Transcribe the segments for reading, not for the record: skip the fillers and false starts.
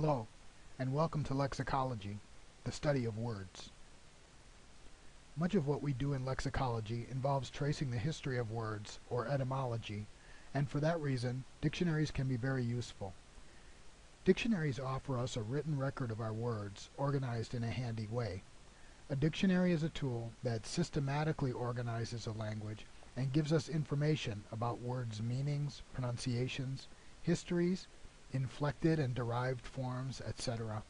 Hello, and welcome to Lexicology, the study of words. Much of what we do in lexicology involves tracing the history of words, or etymology, and for that reason, dictionaries can be very useful. Dictionaries offer us a written record of our words, organized in a handy way. A dictionary is a tool that systematically organizes a language and gives us information about words' meanings, pronunciations, histories, inflected and derived forms, etc.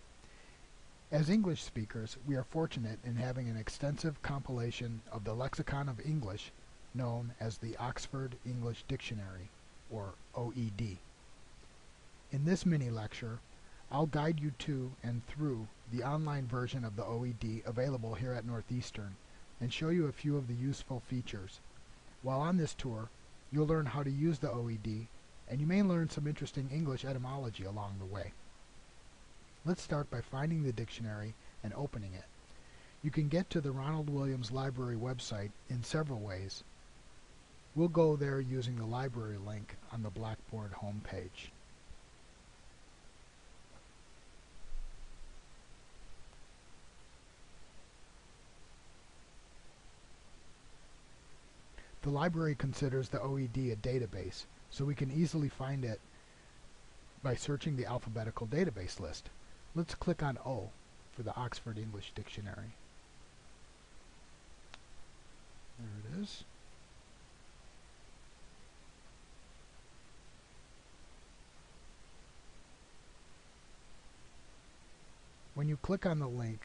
As English speakers, we are fortunate in having an extensive compilation of the Lexicon of English, known as the Oxford English Dictionary, or OED. In this mini-lecture, I'll guide you to and through the online version of the OED available here at Northeastern, and show you a few of the useful features. While on this tour, you'll learn how to use the OED, and you may learn some interesting English etymology along the way. Let's start by finding the dictionary and opening it. You can get to the Ronald Williams Library website in several ways. We'll go there using the library link on the Blackboard homepage. The library considers the OED a database, so we can easily find it by searching the alphabetical database list. Let's click on O for the Oxford English Dictionary. There it is. When you click on the link,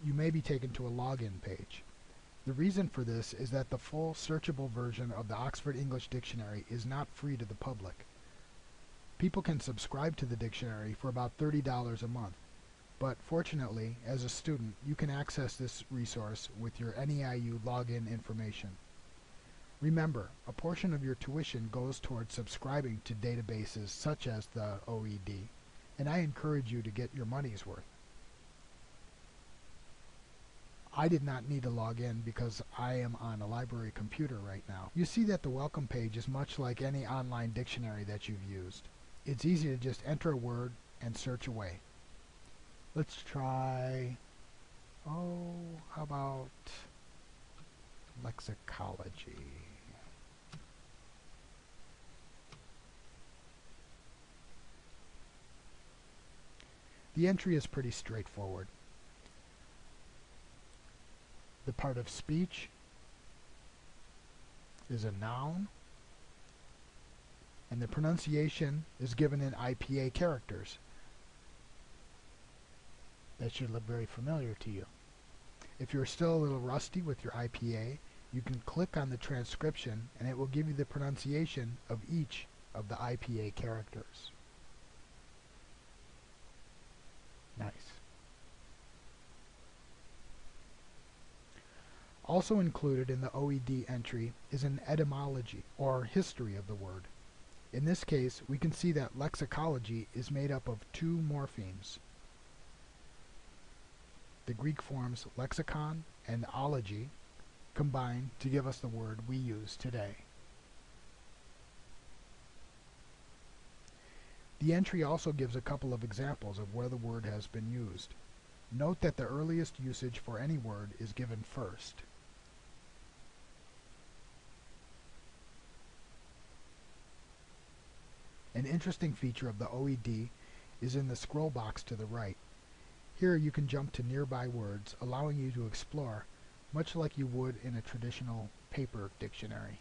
you may be taken to a login page. The reason for this is that the full searchable version of the Oxford English Dictionary is not free to the public. People can subscribe to the dictionary for about $30 a month, but fortunately, as a student, you can access this resource with your NEIU login information. Remember, a portion of your tuition goes towards subscribing to databases such as the OED, and I encourage you to get your money's worth. I did not need to log in because I am on a library computer right now. You see that the welcome page is much like any online dictionary that you've used. It's easy to just enter a word and search away. Let's try, how about lexicology? The entry is pretty straightforward. The part of speech is a noun, and the pronunciation is given in IPA characters. That should look very familiar to you. If you're still a little rusty with your IPA, you can click on the transcription and it will give you the pronunciation of each of the IPA characters. Nice. Also included in the OED entry is an etymology, or history of the word. In this case, we can see that lexicology is made up of two morphemes. The Greek forms lexicon and ology combine to give us the word we use today. The entry also gives a couple of examples of where the word has been used. Note that the earliest usage for any word is given first. An interesting feature of the OED is in the scroll box to the right. Here you can jump to nearby words, allowing you to explore, much like you would in a traditional paper dictionary.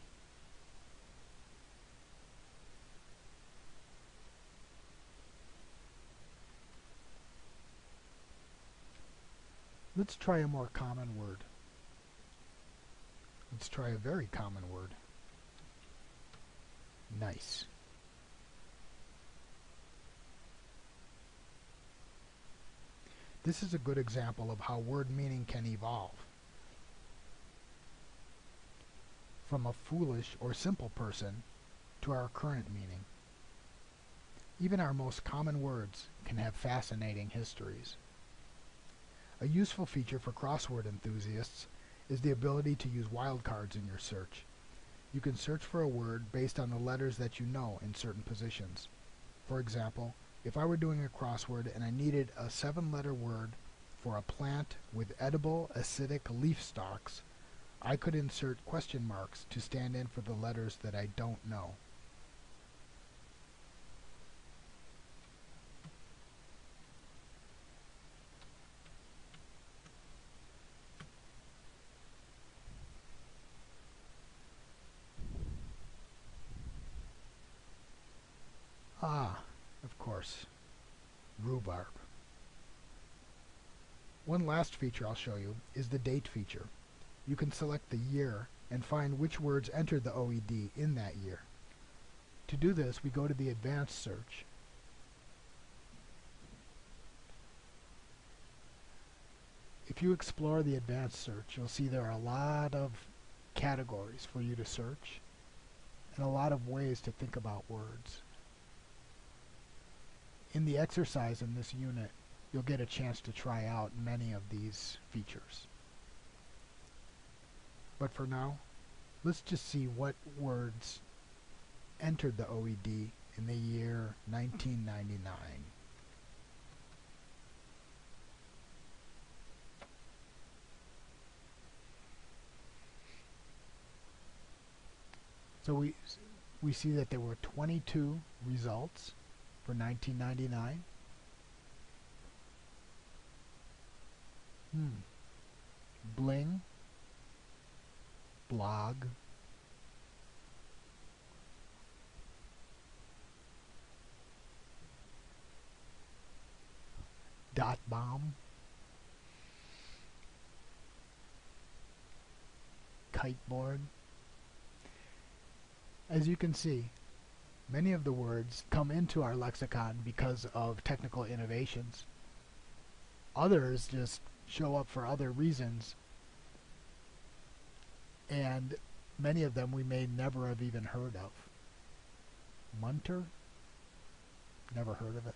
Let's try a more common word. Let's try a very common word. Nice. This is a good example of how word meaning can evolve from a foolish or simple person to our current meaning. Even our most common words can have fascinating histories. A useful feature for crossword enthusiasts is the ability to use wildcards in your search. You can search for a word based on the letters that you know in certain positions. For example, If I were doing a crossword and I needed a 7-letter word for a plant with edible acidic leaf stalks, I could insert question marks to stand in for the letters that I don't know. Ah, of course, rhubarb. One last feature I'll show you is the date feature. You can select the year and find which words entered the OED in that year. To do this, we go to the advanced search. If you explore the advanced search, you'll see there are a lot of categories for you to search and a lot of ways to think about words. In the exercise in this unit, you'll get a chance to try out many of these features. But for now, let's just see what words entered the OED in the year 1999. So we see that there were 22 results for 1999. Bling, blog, dot bomb, kiteboard. As you can see, many of the words come into our lexicon because of technical innovations. Others just show up for other reasons, and many of them we may never have even heard of. Munter? Never heard of it.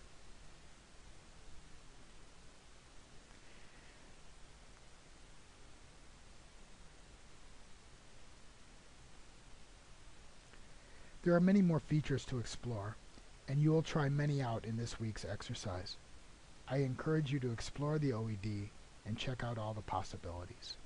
There are many more features to explore, and you will try many out in this week's exercise. I encourage you to explore the OED and check out all the possibilities.